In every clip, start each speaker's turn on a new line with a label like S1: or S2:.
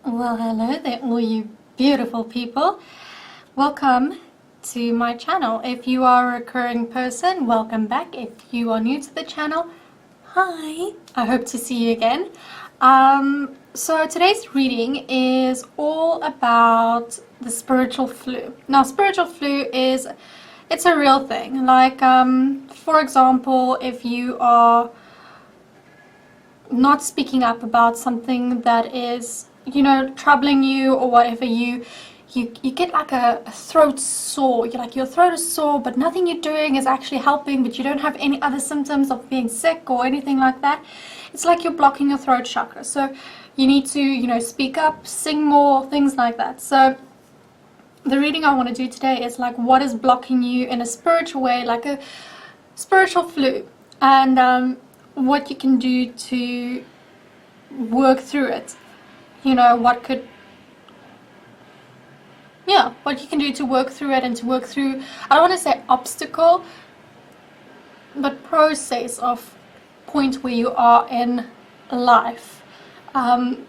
S1: Well, hello there, all you beautiful people. Welcome to my channel. If you are a recurring person, welcome back. If you are new to the channel, hi. I hope to see you again. So today's reading is all about the spiritual flu. Now, spiritual flu it's a real thing. Like, for example, if you are not speaking up about something that is, troubling you or whatever, you get like a throat sore. You're like, your throat is sore, but nothing you're doing is actually helping, but you don't have any other symptoms of being sick or anything like that. It's like you're blocking your throat chakra. So you need to, speak up, sing more, things like that. So the reading I want to do today is like what is blocking you in a spiritual way, like a spiritual flu, and what you can do to work through it. What you can do to work through it and to work through, I don't want to say obstacle, but process of point where you are in life. And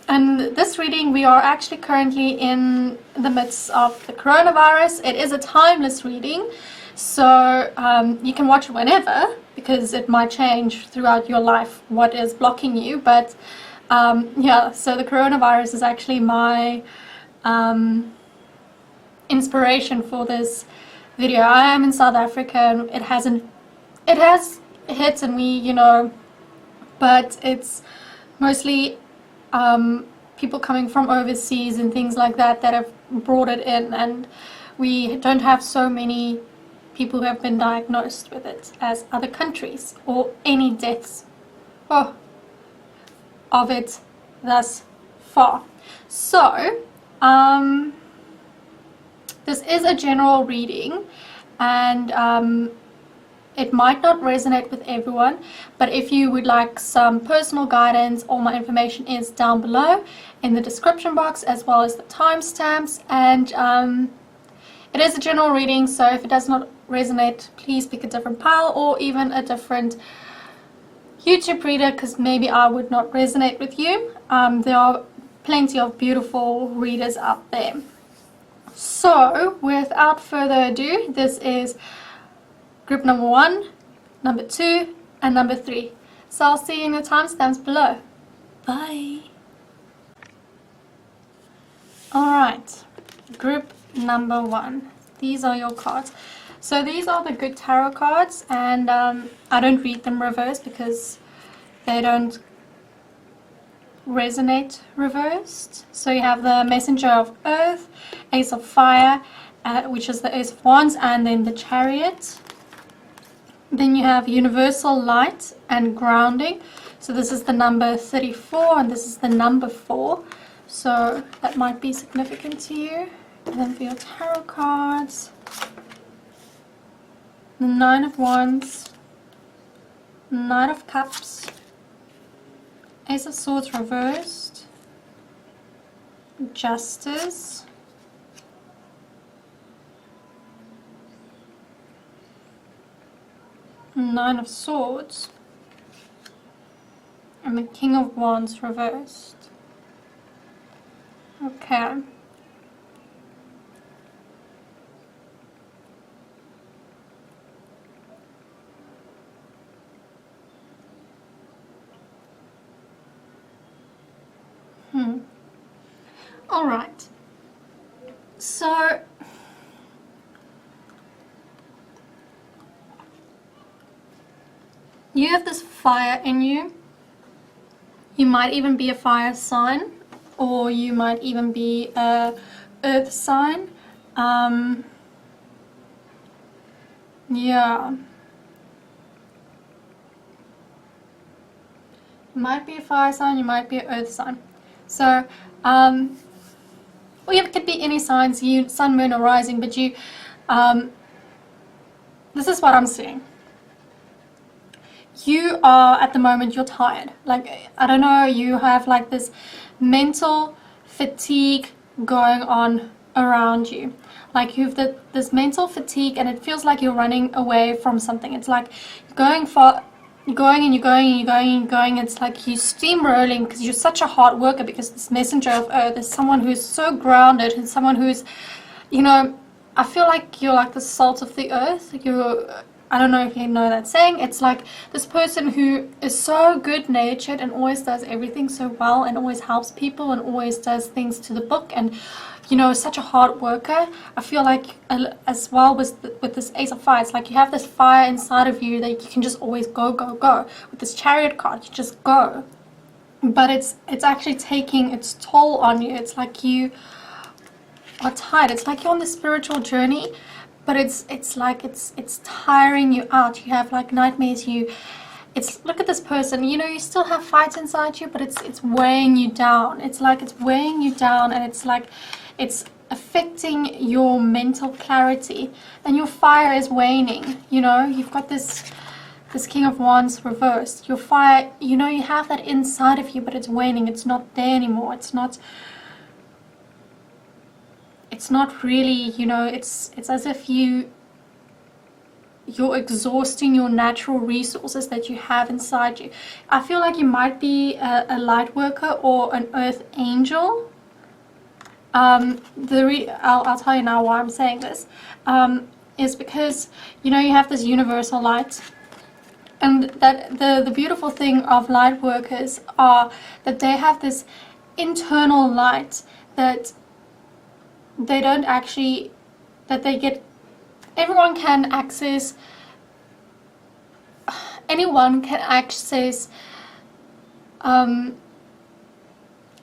S1: this reading, we are actually currently in the midst of the coronavirus. It is a timeless reading, so you can watch it whenever, because it might change throughout your life what is blocking you. But so the coronavirus is actually my inspiration for this video. I am in South Africa, and it has hit, and but it's mostly people coming from overseas and things like that have brought it in, and we don't have so many people who have been diagnosed with it as other countries, or any deaths of it thus far. So this is a general reading, and it might not resonate with everyone, but if you would like some personal guidance, all my information is down below in the description box, as well as the timestamps. And it is a general reading, so if it does not resonate, please pick a different pile or even a different YouTube reader, because maybe I would not resonate with you. There are plenty of beautiful readers out there. So without further ado, this is group number 1, number 2, and number 3. So I'll see you in the timestamps below. Bye. Alright, group number 1. These are your cards. So these are the good tarot cards, and I don't read them reversed because they don't resonate reversed. So you have the Messenger of Earth, Ace of Fire, which is the Ace of Wands, and then the Chariot. Then you have Universal Light and Grounding. So this is the number 34, and this is the number 4. So that might be significant to you. And then for your tarot cards, the Nine of Wands, Knight of Cups, Ace of Swords reversed, Justice, Nine of Swords, and the King of Wands reversed. Okay. All right. So you have this fire in you. You might even be a fire sign, or you might even be a earth sign. Yeah. You might be a fire sign, you might be an earth sign. So, or it could be any signs, you, sun, moon, or rising, but you, this is what I'm seeing. You are, at the moment, you're tired. Like, I don't know, you have like this mental fatigue going on around you. Like you have this mental fatigue, and it feels like you're running away from something. It's like going you're going and you're going and you're going and you're going. It's like you steamrolling because you're such a hard worker, because this messenger of earth is someone who's so grounded and someone who's, you know, I feel like you're like the salt of the earth. I don't know if you know that saying. It's like this person who is so good-natured and always does everything so well and always helps people and always does things to the book and, you know, such a hard worker. I feel like as well with this Ace of Fire, it's like you have this fire inside of you that you can just always go, go, go. With this Chariot card, you just go. But it's actually taking its toll on you. It's like you are tired. It's like you're on this spiritual journey, but it's like it's tiring you out. You have like nightmares. Look at this person. You know, you still have fights inside you, but it's weighing you down. It's like it's weighing you down, and it's like it's affecting your mental clarity, and your fire is waning. You know, you've got this King of Wands reversed. Your fire, you know, you have that inside of you, but it's waning. It's not there anymore. It's not really, you know, it's as if you're exhausting your natural resources that you have inside you. I feel like you might be a light worker or an earth angel. I'll tell you now why I'm saying this, is because, you know, you have this universal light, and that the beautiful thing of light workers are that they have this internal light that they don't actually, that they get, anyone can access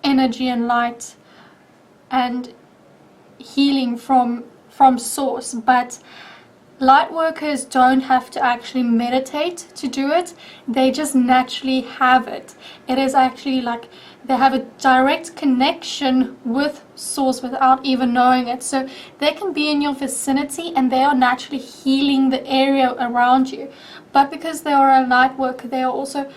S1: energy and light and healing from source, but light workers don't have to actually meditate to do it. They just naturally have it. It is actually like they have a direct connection with source without even knowing it. So they can be in your vicinity and they are naturally healing the area around you. But because they are a light worker, they are also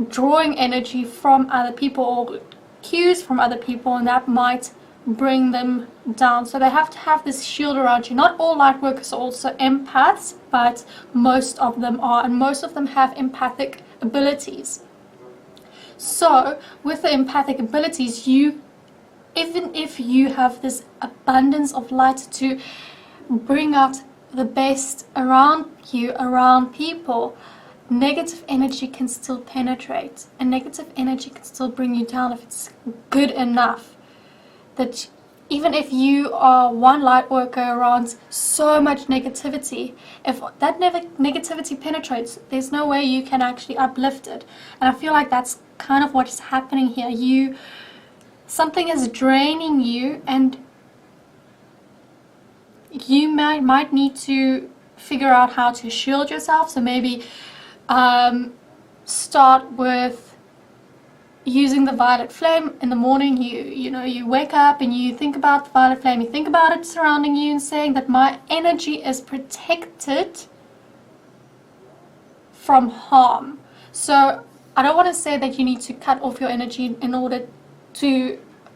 S1: drawing energy from other people or cues from other people, and that might bring them down. So they have to have this shield around you. Not all light workers are also empaths, but most of them are, and most of them have empathic abilities. So with the empathic abilities, even if you have this abundance of light to bring out the best around you, around people, negative energy can still penetrate, and negative energy can still bring you down if it's good enough. That even if you are one light worker around so much negativity, if that negativity penetrates, there's no way you can actually uplift it. And I feel like that's kind of what is happening here. Something is draining you, and you might need to figure out how to shield yourself. So maybe start with using the violet flame in the morning. You wake up and you think about the violet flame, you think about it surrounding you, and saying that my energy is protected from harm. So I don't want to say that you need to cut off your energy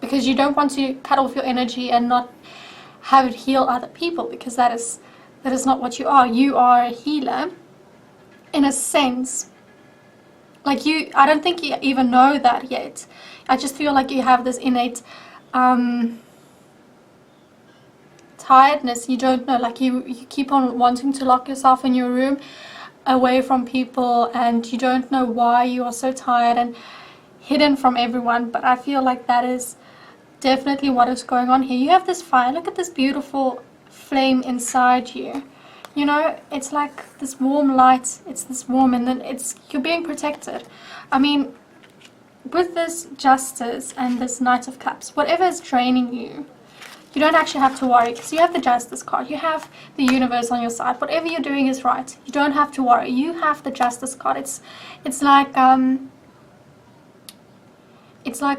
S1: because you don't want to cut off your energy and not have it heal other people, because that is not what you are. You are a healer in a sense. Like I don't think you even know that yet. I just feel like you have this innate tiredness. You don't know, like you keep on wanting to lock yourself in your room away from people, and you don't know why you are so tired and hidden from everyone. But I feel like that is definitely what is going on here. You have this fire. Look at this beautiful flame inside you. You know, it's like this warm light. It's this warm, and then you're being protected. I mean, with this Justice and this Knight of Cups, whatever is draining you, you don't actually have to worry, because you have the Justice card. You have the universe on your side. Whatever you're doing is right. You don't have to worry. You have the Justice card. It's like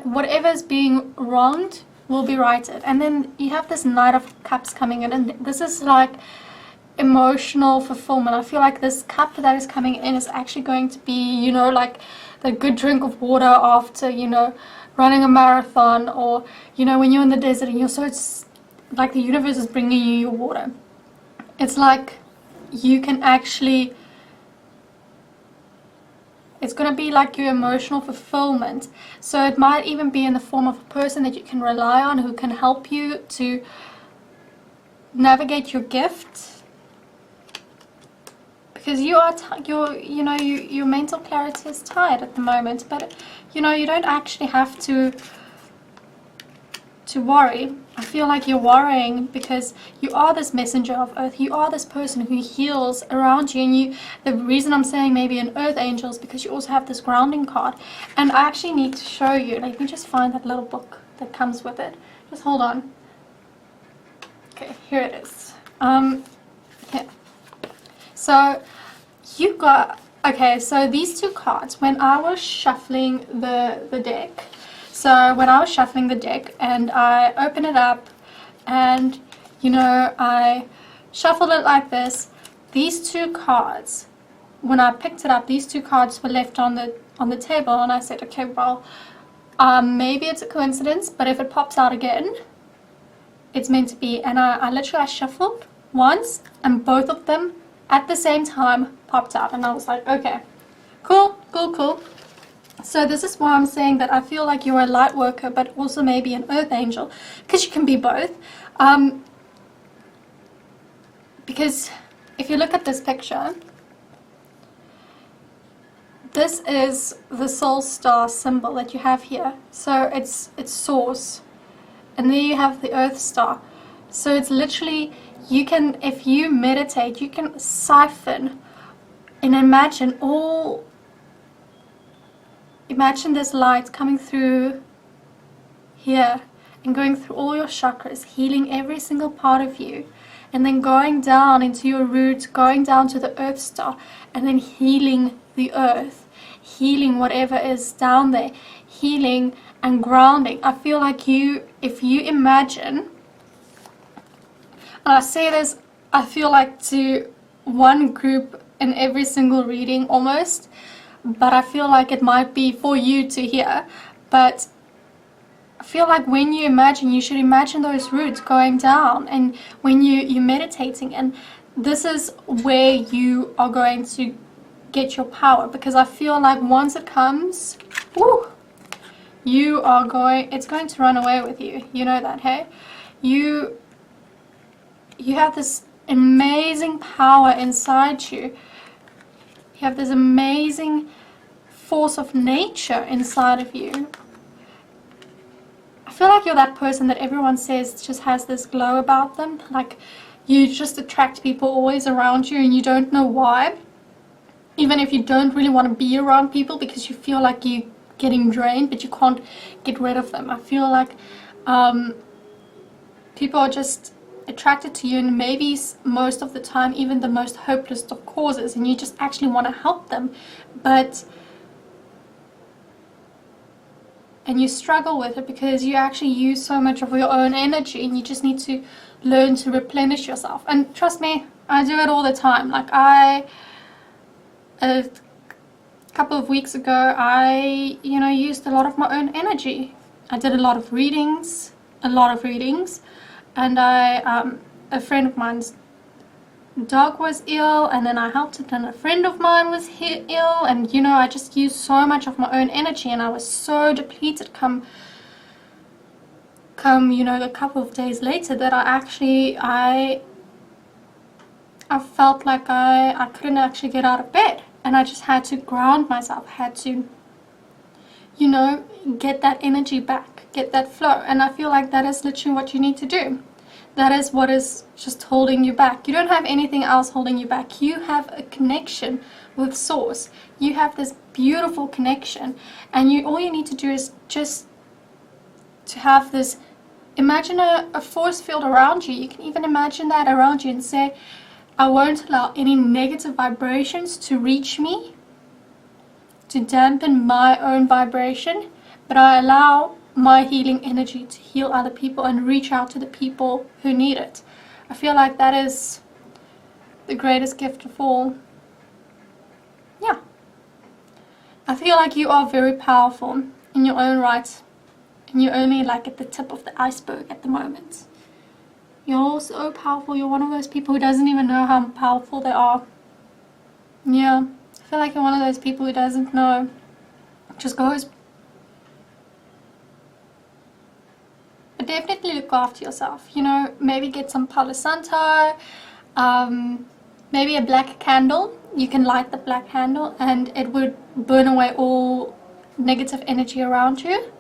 S1: whatever is being wronged will be righted. And then you have this Knight of Cups coming in, and this is like emotional fulfillment. I feel like this cup that is coming in is actually going to be, you know, like the good drink of water after, you know, running a marathon, or, you know, when you're in the desert and you're so, like, the universe is bringing you your water. It's like you can actually It's going to be like your emotional fulfillment. So it might even be in the form of a person that you can rely on, who can help you to navigate your gift. Because your mental clarity is tired at the moment, but you don't actually have to worry. I feel like you're worrying because you are this messenger of earth. You are this person who heals around you, and the reason I'm saying maybe an earth angel is because you also have this grounding card. And I actually need to show you. Let me just find that little book that comes with it. Just hold on. Okay, here it is. Okay. So you got, okay, so these two cards, when I was shuffling the deck, so when I was shuffling the deck and I opened it up and, I shuffled it like this, these two cards, when I picked it up, these two cards were left on the table, and I said, okay, well, maybe it's a coincidence, but if it pops out again, it's meant to be. And I literally shuffled once, and both of them at the same time popped out, and I was like, okay, cool. So this is why I'm saying that I feel like you're a light worker, but also maybe an earth angel, because you can be both. Because if you look at this picture, this is the soul star symbol that you have here. So it's source, and there you have the earth star. So it's literally, you can, if you meditate, you can siphon and imagine this light coming through here and going through all your chakras, healing every single part of you, and then going down into your roots, going down to the earth star, and then healing the earth, healing whatever is down there, healing and grounding. I feel like if you imagine, and I say this, I feel like to one group in every single reading almost, but I feel like it might be for you to hear. But I feel like when you imagine, you should imagine those roots going down, and when you're meditating, and this is where you are going to get your power, because I feel like once it comes, it's going to run away with you. You know that, hey? You have this amazing power inside you. You have this amazing force of nature inside of you. I feel like you're that person that everyone says just has this glow about them. Like, you just attract people always around you, and you don't know why. Even if you don't really want to be around people because you feel like you're getting drained, but you can't get rid of them. I feel like people are just attracted to you, and maybe most of the time even the most hopeless of causes, and you just actually want to help them, and you struggle with it because you actually use so much of your own energy, and you just need to learn to replenish yourself. And trust me, I do it all the time. Like, a couple of weeks ago, I used a lot of my own energy. I did a lot of readings, and a friend of mine's dog was ill, and then I helped it, and a friend of mine was ill, and I just used so much of my own energy, and I was so depleted come a couple of days later that I felt like I couldn't actually get out of bed, and I just had to ground myself, had to get that energy back, get that flow. And I feel like that is literally what you need to do. That is what is just holding you back. You don't have anything else holding you back. You have a connection with source. You have this beautiful connection, and all you need to do is just to have this, imagine a force field around you. You can even imagine that around you and say, I won't allow any negative vibrations to reach me, to dampen my own vibration, but I allow my healing energy to heal other people and reach out to the people who need it. I feel like that is the greatest gift of all. Yeah. I feel like you are very powerful in your own right, and you're only like at the tip of the iceberg at the moment. You're so powerful. You're one of those people who doesn't even know how powerful they are. Yeah. I feel like you're one of those people who doesn't know, just goes. But definitely look after yourself. You know, maybe get some Palo Santo, maybe a black candle. You can light the black candle and it would burn away all negative energy around you.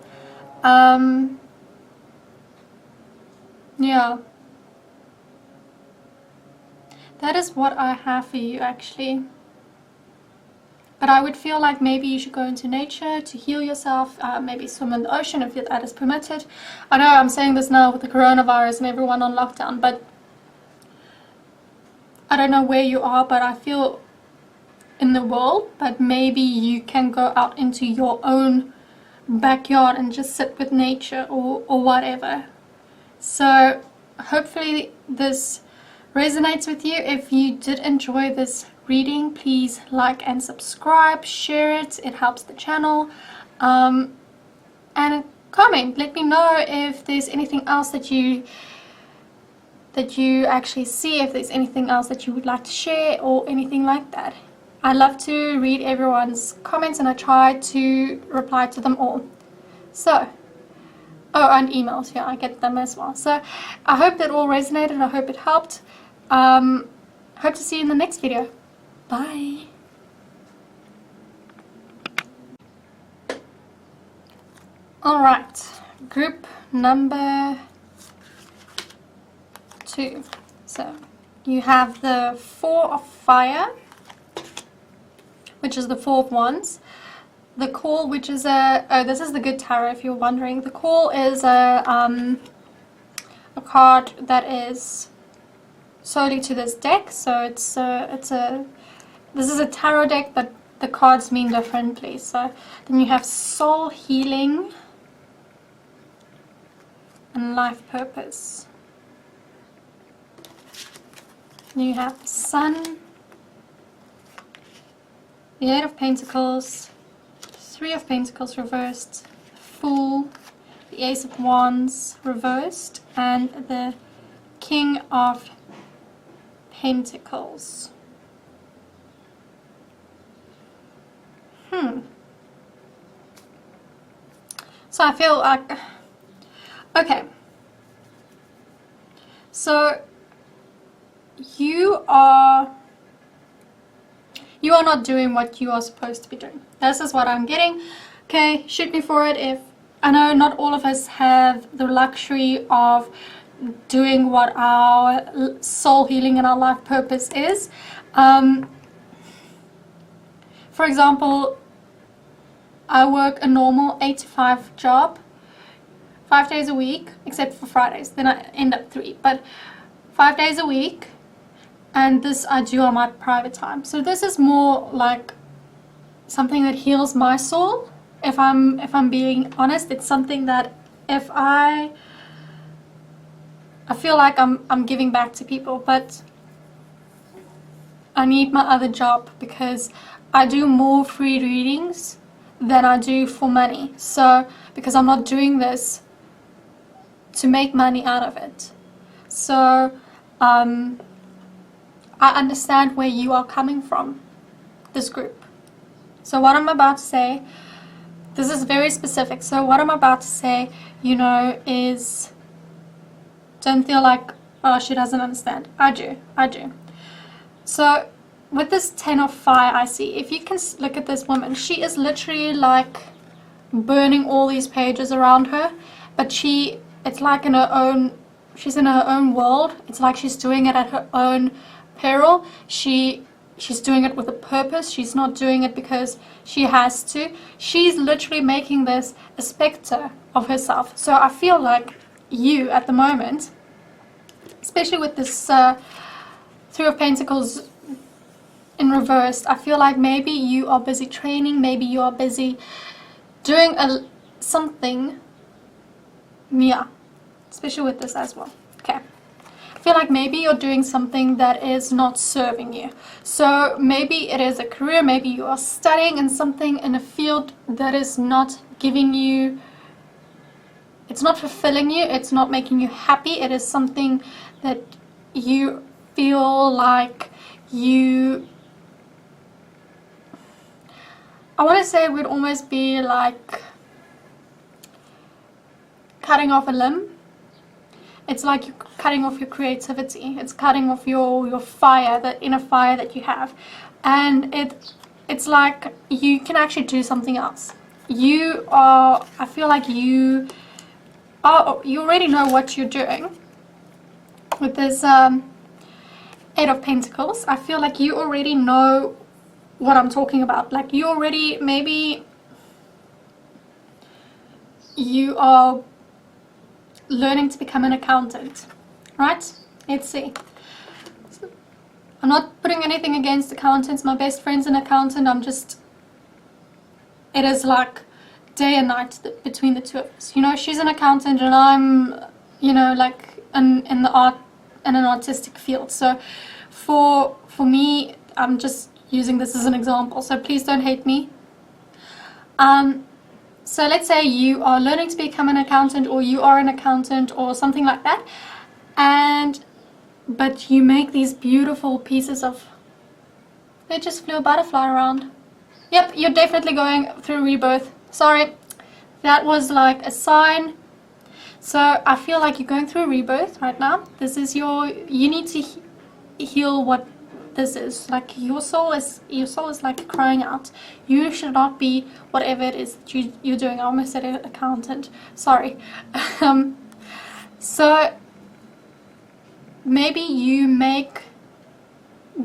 S1: Yeah. That is what I have for you, actually. But I would feel like maybe you should go into nature to heal yourself, maybe swim in the ocean if that is permitted. I know I'm saying this now with the coronavirus and everyone on lockdown, but I don't know where you are, but I feel in the world, but maybe you can go out into your own backyard and just sit with nature or whatever. So hopefully this resonates with you. If you did enjoy this reading, please like and subscribe, share it, it helps the channel, and comment, let me know if there's anything else that you actually see, if there's anything else that you would like to share or anything like that. I love to read everyone's comments and I try to reply to them all. So, oh, and emails, yeah, I get them as well. So I hope that all resonated. I hope it helped. Hope to see you in the next video. Bye. Alright, group number 2. So you have the 4 of Fire, which is the 4 of Wands. The Call, which is this is the Good Tarot if you're wondering. The Call is a card that is solely to this deck. So this is a tarot deck, but the cards mean differently. So then you have Soul Healing and Life Purpose. Then you have the Sun, the 8 of Pentacles, 3 of Pentacles reversed, Fool, the Ace of Wands reversed, and the King of Pentacles. So I feel like, okay, so you are not doing what you are supposed to be doing. This is what I'm getting. Okay, shoot me for it. If I know not all of us have the luxury of doing what our soul healing and our life purpose is. For example, I work a normal 8 to 5 job, 5 days a week, except for Fridays, then I end up 3, but 5 days a week, and this I do on my private time. So this is more like something that heals my soul. If I'm being honest, it's something that if I feel like I'm giving back to people, but I need my other job because I do more free readings than I do for money. So because I'm not doing this to make money out of it. So I understand where you are coming from, this group. So what I'm about to say, this is very specific. So what I'm about to say, you know, is don't feel like, oh, she doesn't understand. I do. So with this 10 of Fire, I see, if you can look at this woman, she is literally like burning all these pages around her, but it's like in her own, she's in her own world. It's like she's doing it at her own peril. She's doing it with a purpose. She's not doing it because she has to. She's literally making this a specter of herself. So I feel like you at the moment, especially with this 3 of Pentacles in reverse, I feel like maybe you are busy training, maybe you are busy doing something, yeah, especially with this as well. Okay, I feel like maybe you're doing something that is not serving you. So maybe it is a career, maybe you are studying in something in a field that is not giving you, it's not fulfilling you, it's not making you happy. It is something that you feel like you I want to say it would almost be like cutting off a limb. It's like you're cutting off your creativity. It's cutting off your fire, the inner fire that you have. And it's like you can actually do something else. I feel like you already know what you're doing. With this Eight of Pentacles, I feel like you already know what I'm talking about. Like you already, maybe you are learning to become an accountant, right? Let's see. I'm not putting anything against accountants. My best friend's an accountant. It is like day and night between the two of us. You know, she's an accountant and I'm, you know, like in the art and an artistic field. So for me, I'm just using this as an example. So please don't hate me. So let's say you are learning to become an accountant, or you are an accountant, or something like that, but you make these beautiful pieces of, they just flew a butterfly around. Yep, you're definitely going through rebirth. Sorry, that was like a sign. So I feel like you're going through rebirth right now. This is you need to heal what this is. Like your soul is like crying out. You should not be whatever it is that you're doing. I almost said an accountant. Sorry. So maybe you make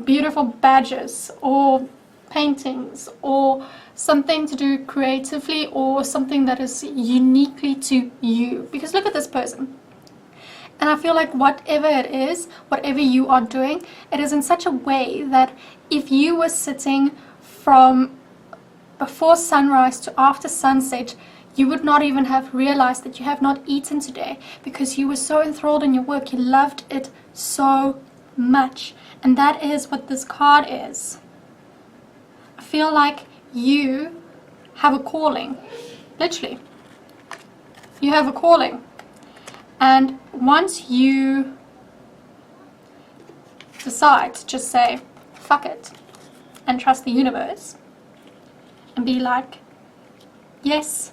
S1: beautiful badges or paintings or something to do creatively, or something that is uniquely to you. Because look at this person. And I feel like whatever it is, whatever you are doing, it is in such a way that if you were sitting from before sunrise to after sunset, you would not even have realized that you have not eaten today, because you were so enthralled in your work. You loved it so much. And that is what this card is. I feel like you have a calling. Literally. You have a calling. And once you decide to just say, fuck it, and trust the universe, and be like, yes,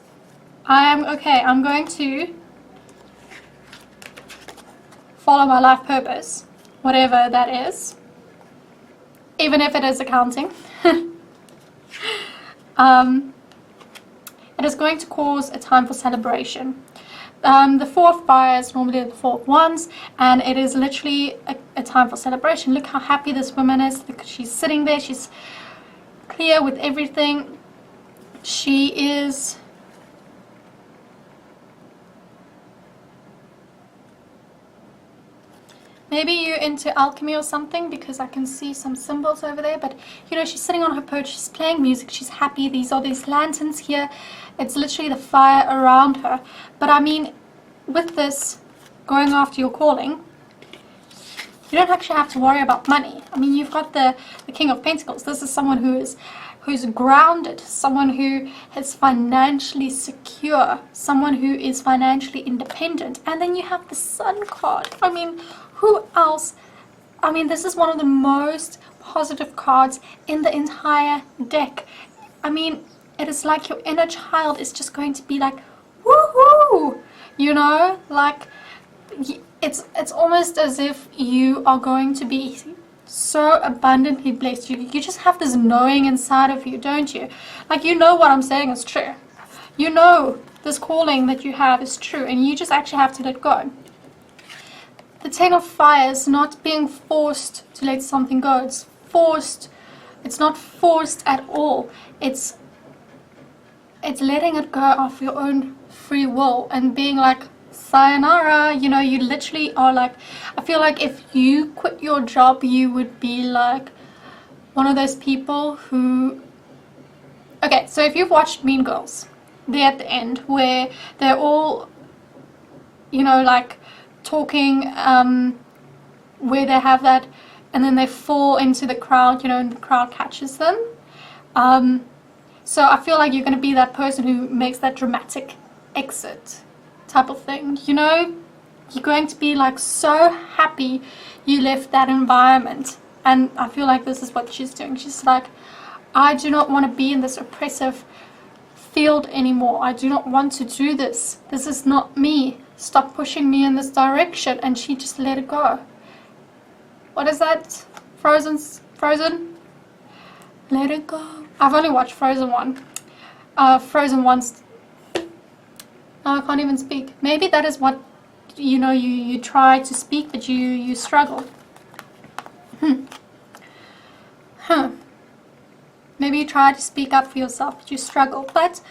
S1: I am okay, I'm going to follow my life purpose, whatever that is, even if it is accounting, it is going to cause a time for celebration. The Four of Fire is normally the Four of Wands, and it is literally a time for celebration. Look how happy this woman is. Look, she's sitting there, she's clear with everything. She is maybe you're into alchemy or something, because I can see some symbols over there. But you know, she's sitting on her perch, she's playing music, she's happy. These lanterns here. It's literally the fire around her. But I mean, with this, going after your calling, you don't actually have to worry about money. I mean, you've got the King of Pentacles. This is someone who's grounded, someone who is financially secure, someone who is financially independent. And then you have the Sun card. I mean, who else? I mean, this is one of the most positive cards in the entire deck. I mean, it is like your inner child is just going to be like, woohoo! You know, like it's almost as if you are going to be so abundantly blessed. You just have this knowing inside of you, don't you? Like, you know what I'm saying is true. You know this calling that you have is true, and you just actually have to let go. The Ten of Fire is not being forced to let something go. It's forced. It's not forced at all. It's letting it go of your own free will and being like, sayonara. You know, you literally are like, I feel like if you quit your job, you would be like one of those people who, okay, so if you've watched Mean Girls, they're at the end where they're all, you know, like talking, where they have that, and then they fall into the crowd, you know, and the crowd catches them. So I feel like you're going to be that person who makes that dramatic exit type of thing. You know, you're going to be like so happy you left that environment. And I feel like this is what she's doing. She's like, I do not want to be in this oppressive field anymore. I do not want to do this. This is not me. Stop pushing me in this direction. And she just let it go. What is that? Frozen? Let it go. I've only watched Frozen 1. Frozen 1's... No, I can't even speak. Maybe that is what, you try to speak, but you struggle. Maybe you try to speak up for yourself, but you struggle. But,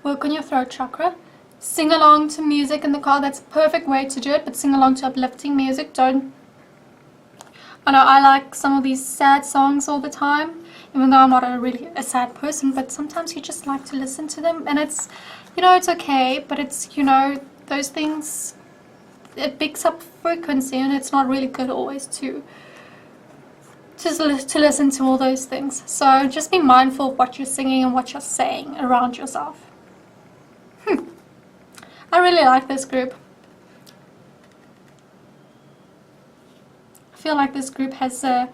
S1: work on your throat chakra. Sing along to music in the car. That's a perfect way to do it, but sing along to uplifting music. I know I like some of these sad songs all the time, even though I'm not really a sad person, but sometimes you just like to listen to them, and it's, it's okay, but it's, those things, it picks up frequency, and it's not really good always to listen to all those things. So just be mindful of what you're singing and what you're saying around yourself. I really like this group. I feel like this group has a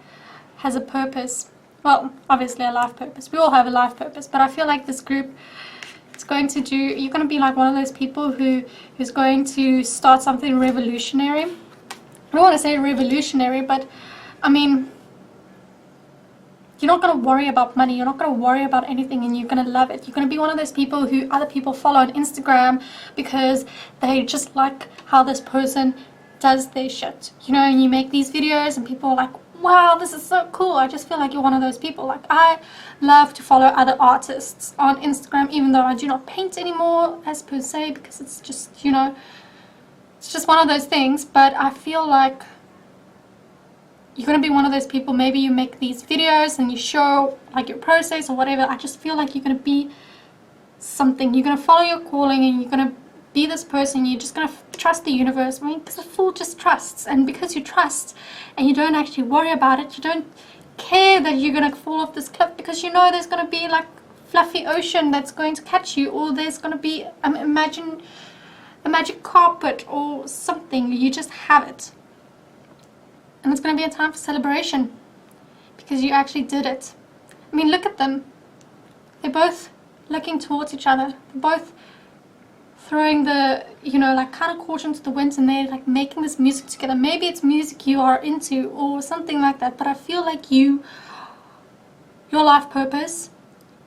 S1: purpose. Well, obviously a life purpose. We all have a life purpose, but I feel like this group is going to do, you're going to be like one of those people who's going to start something revolutionary. I don't want to say revolutionary, but I mean, you're not going to worry about money, you're not going to worry about anything, and you're going to love it. You're going to be one of those people who other people follow on Instagram because they just like how this person does their shit. And you make these videos and people are like, wow, this is so cool. I just feel like you're one of those people. Like, I love to follow other artists on Instagram, even though I do not paint anymore as per se, because it's just, it's just one of those things. But I feel like you're going to be one of those people, maybe you make these videos and you show like your process or whatever. I just feel like you're going to be something. You're going to follow your calling, and you're going to be this person. You're just going to trust the universe. I mean, because a fool just trusts, and because you trust and you don't actually worry about it, you don't care that you're going to fall off this cliff, because there's going to be like fluffy ocean that's going to catch you, or there's going to be imagine a magic carpet or something. You just have it. And it's going to be a time for celebration because you actually did it. I mean, look at them. They're both looking towards each other. They're both throwing the, like kind of caution to the wind, and they're like making this music together. Maybe it's music you are into or something like that, but I feel like your life purpose,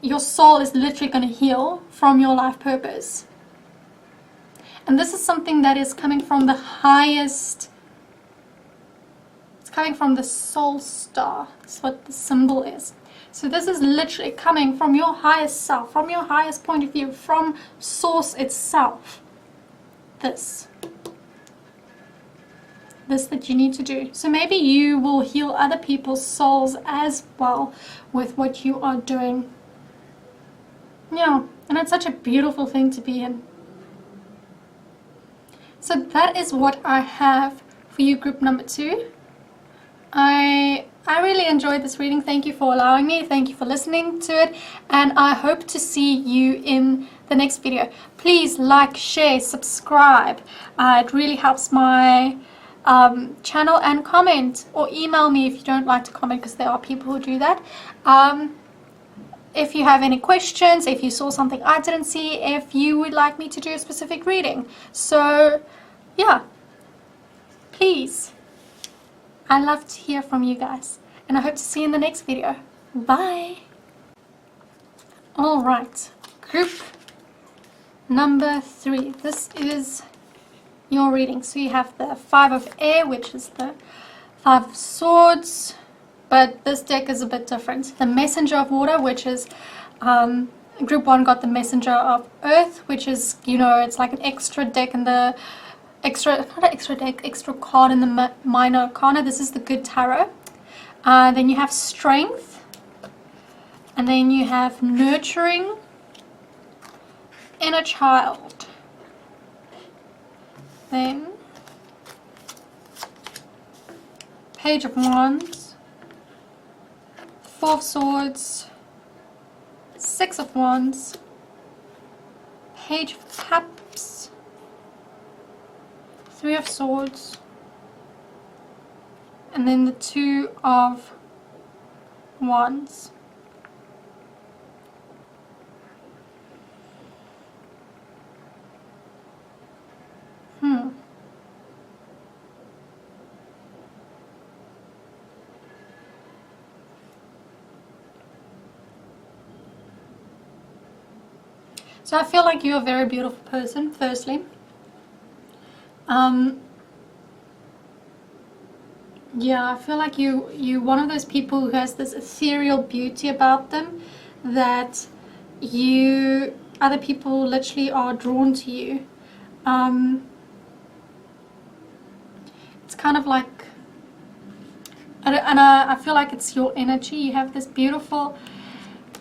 S1: your soul is literally going to heal from your life purpose. And this is something that is coming from the highest. Coming from the soul star. That's what the symbol is. So this is literally coming from your highest self, from your highest point of view, from source itself. This that you need to do. So maybe you will heal other people's souls as well with what you are doing. Yeah, and it's such a beautiful thing to be in. So that is what I have for you, group number 2. I really enjoyed this reading. Thank you for allowing me. Thank you for listening to it. And I hope to see you in the next video. Please like, share, subscribe. It really helps my channel, and comment or email me if you don't like to comment, because there are people who do that. If you have any questions, if you saw something I didn't see, if you would like me to do a specific reading. So, yeah. Please. I love to hear from you guys, and I hope to see you in the next video. Bye! Alright, group number 3. This is your reading. So you have the 5 of air, which is the 5 of swords, but this deck is a bit different. The messenger of water, which is group 1 got the messenger of earth, which is, it's like an extra deck in the extra card in the minor arcana. This is the good tarot. Then you have strength, and then you have nurturing, inner child, then page of wands, 4 of swords, 6 of wands, page of cups, 3 of swords, and then the 2 of Wands. So I feel like you're a very beautiful person, firstly. Yeah, I feel like you're one of those people who has this ethereal beauty about them that other people literally are drawn to you. It's kind of like, and I feel like it's your energy. You have this beautiful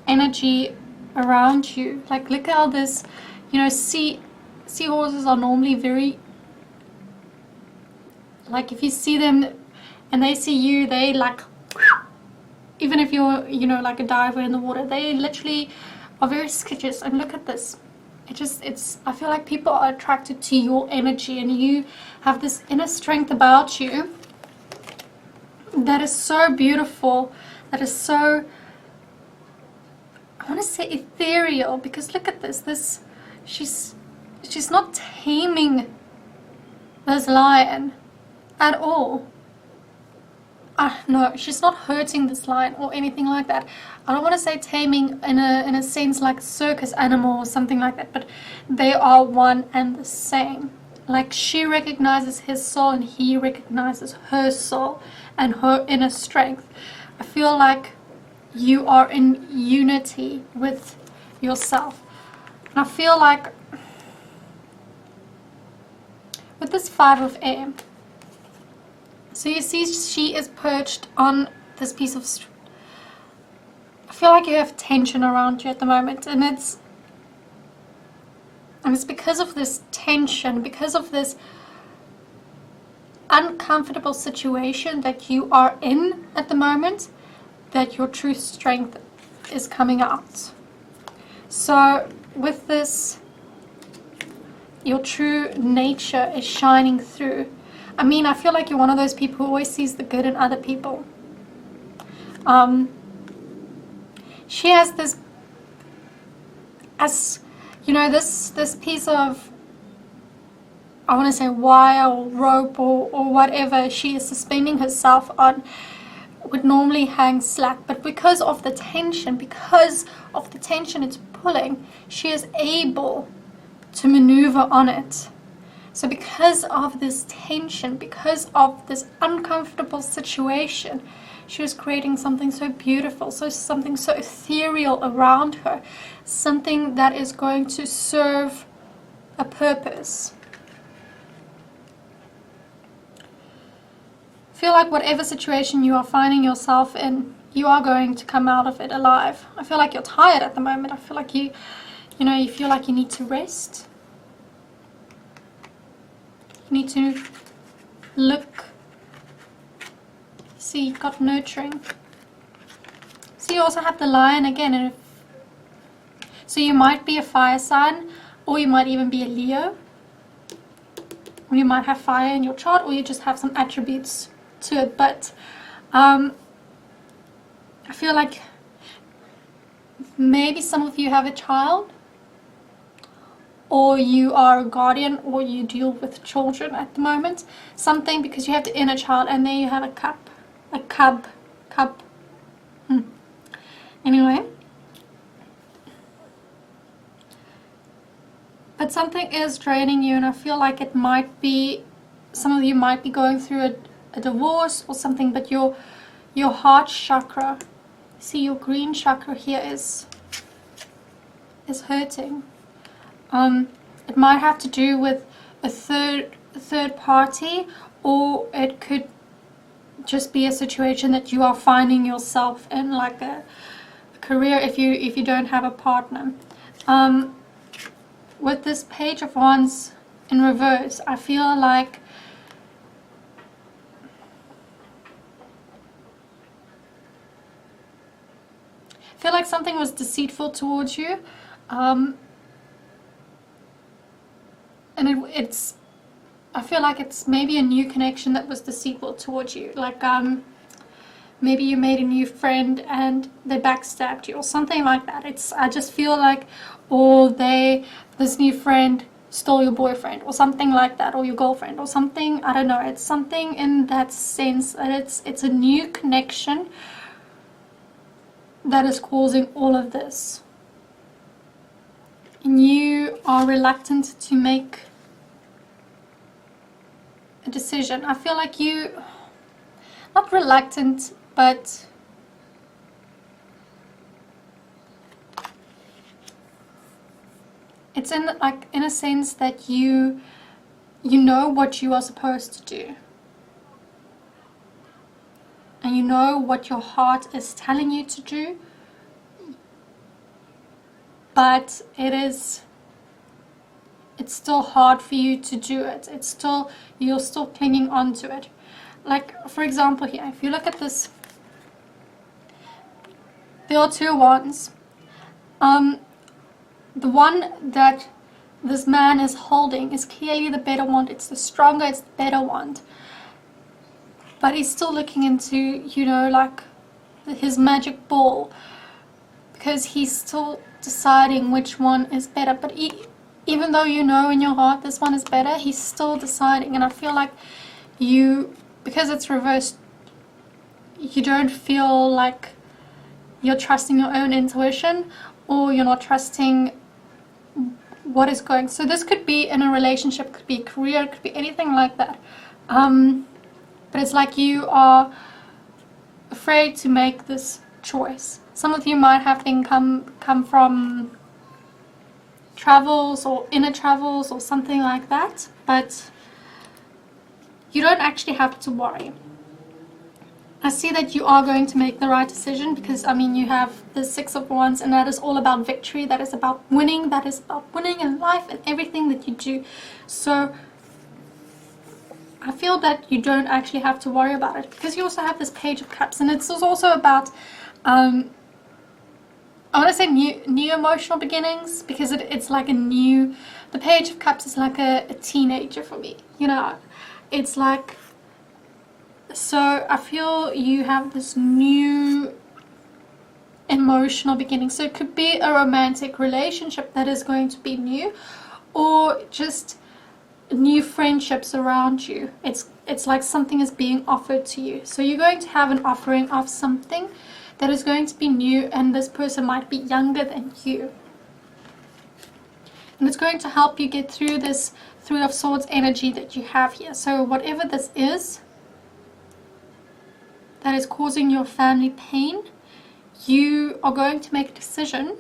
S1: energy around you. Like, look at how this, seahorses are normally very, like, if you see them and they see you, they like, even if you're, like a diver in the water, they literally are very skittish. And look at this. I feel like people are attracted to your energy, and you have this inner strength about you that is so beautiful, that is so, I want to say ethereal, because look at this, she's not taming this lion at all. No, she's not hurting this lion or anything like that. I don't want to say taming in a sense like circus animal or something like that, but they are one and the same. Like, she recognizes his soul and he recognizes her soul and her inner strength. I feel like you are in unity with yourself. And I feel like with this Five of Air, so you see she is perched on this piece of I feel like you have tension around you at the moment, and it's because of this tension, because of this uncomfortable situation that you are in at the moment, that your true strength is coming out. So with this, your true nature is shining through. I feel like you're one of those people who always sees the good in other people. She has this, this piece of, I want to say wire or rope or whatever she is suspending herself on, would normally hang slack, but because of the tension it's pulling, she is able to maneuver on it. So because of this tension, because of this uncomfortable situation, she was creating something so beautiful, something so ethereal around her, something that is going to serve a purpose. I feel like whatever situation you are finding yourself in, you are going to come out of it alive. I feel like you're tired at the moment. I feel like you feel like you need to rest. You need to look. See, you've got nurturing. So you also have the lion again. So you might be a fire sign, or you might even be a Leo. Or you might have fire in your chart, or you just have some attributes to it. But I feel like maybe some of you have a child, or you are a guardian, or you deal with children at the moment. Something, because you have the inner child, and there you have a cub. Anyway, but something is draining you, and I feel like it might be, some of you might be going through a divorce or something, but your heart chakra, see, your green chakra here is hurting. It might have to do with a third party, or it could just be a situation that you are finding yourself in, like a career, if you don't have a partner. With this Page of Wands in reverse, I feel like something was deceitful towards you, and I feel like it's maybe a new connection that was deceitful towards you. Like, maybe you made a new friend and they backstabbed you or something like that. I just feel like, or this new friend stole your boyfriend or something like that, or your girlfriend or something. I don't know, it's something in that sense that it's a new connection that is causing all of this, and you are reluctant to make a decision. I feel like you, not reluctant, but it's in a sense that you know what you are supposed to do, and you know what your heart is telling you to do, but it's still hard for you to do it. You're still clinging on to it. Like, for example, here, if you look at this, there are two wands. The one that this man is holding is clearly the better wand. It's the stronger, it's the better wand. But he's still looking into, you know, like his magic ball, because he's still deciding which one is better. But even though you know in your heart this one is better, he's still deciding. And I feel like because it's reversed, you don't feel like you're trusting your own intuition, or you're not trusting what is going. So this could be in a relationship, could be a career, could be anything like that. But it's like you are afraid to make this choice. Some of you might have been come from travels or inner travels or something like that, but you don't actually have to worry. I see that you are going to make the right decision, because I mean, you have the Six of Wands, and that is all about victory, that is about winning, that is about winning in life and everything that you do. So I feel that you don't actually have to worry about it, because you also have this Page of Cups, and it's also about I want to say new emotional beginnings, because it's like the Page of Cups is like a teenager for me, you know. It's like, so I feel you have this new emotional beginning. So it could be a romantic relationship that is going to be new, or just new friendships around you. It's like something is being offered to you. So you're going to have an offering of something that is going to be new, and this person might be younger than you. And it's going to help you get through this Three of Swords energy that you have here. So whatever this is that is causing your family pain, you are going to make a decision,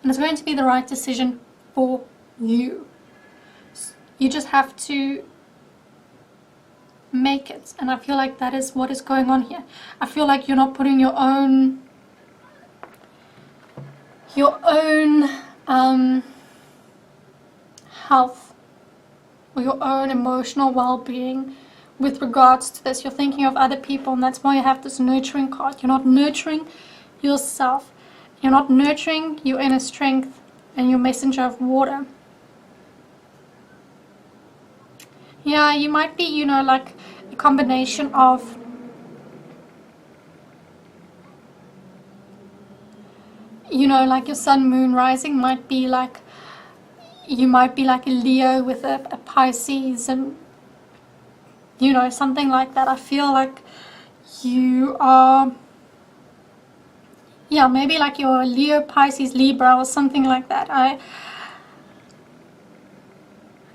S1: and it's going to be the right decision for you. You just have to make it, and I feel like that is what is going on here. I feel like you're not putting your own health or your own emotional well-being with regards to this. You're thinking of other people, and that's why you have this nurturing card. You're not nurturing yourself. You're not nurturing your inner strength and your messenger of water. Yeah, you might be, you know, like a combination of like your sun, moon, rising might be like, you might be like a Leo with a Pisces, and something like that. I feel like you are, yeah, maybe like you're Leo, Pisces, Libra, or something like that. I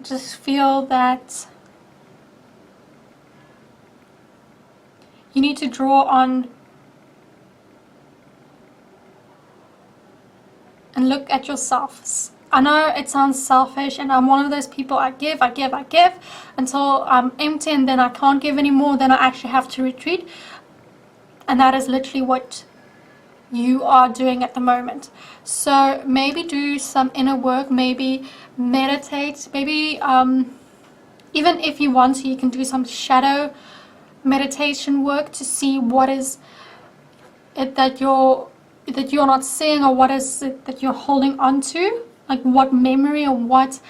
S1: just feel that you need to draw on and look at yourself. I know it sounds selfish, and I'm one of those people, I give until I'm empty, and then I can't give anymore, then I actually have to retreat. And that is literally what you are doing at the moment. So maybe do some inner work, maybe meditate, maybe even if you want to, you can do some shadow meditation work to see what is it that you're not seeing, or what is it that you're holding on to, like what memory or what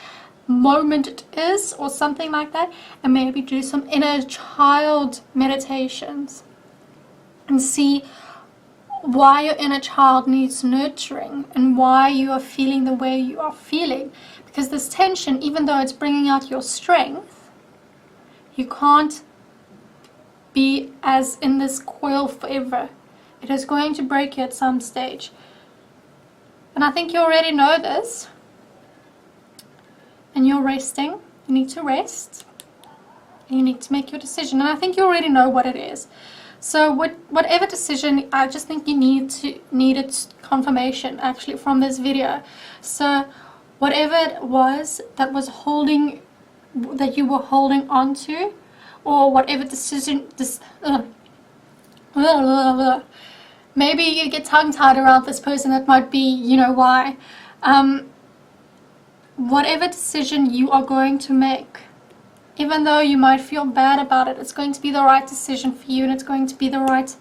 S1: moment it is, or something like that. And maybe do some inner child meditations. and see why your inner child needs nurturing and why you are feeling the way you are feeling. Because this tension, even though it's bringing out your strength, you can't be as in this coil forever. It is going to break you at some stage. And I think you already know this. And you're resting. You need to rest. And you need to make your decision. And I think you already know what it is. So whatever decision, I just think you needed confirmation actually from this video. So whatever it was that you were holding on to, or whatever decision, maybe you get tongue-tied around this person, that might be, you know why. Whatever decision you are going to make, even though you might feel bad about it, it's going to be the right decision for you, and it's going to be the right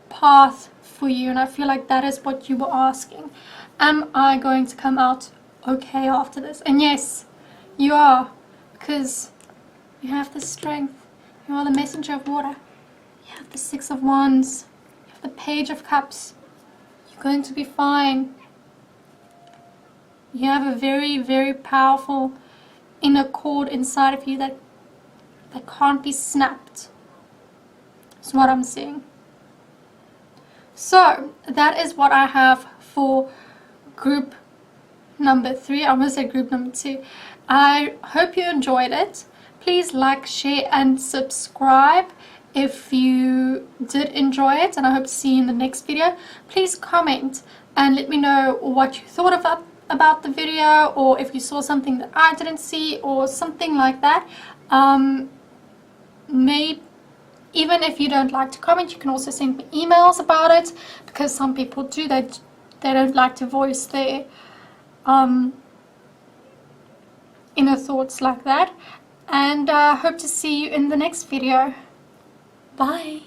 S1: path for you. And I feel like that is what you were asking. Am I going to come out okay after this? And yes, you are, because you have the strength. You are the messenger of water. You have the Six of Wands. You have the Page of Cups. You're going to be fine. You have a very, very powerful inner cord inside of you that can't be snapped. That's what I'm seeing. So that is what I have for group number 3. I'm going to say group number 2. I hope you enjoyed it. Please like, share and subscribe if you did enjoy it, and I hope to see you in the next video. Please comment and let me know what you thought about the video, or if you saw something that I didn't see or something like that. Maybe even if you don't like to comment, you can also send me emails about it, because some people do, they don't like to voice their inner thoughts like that. And I hope to see you in the next video. Bye.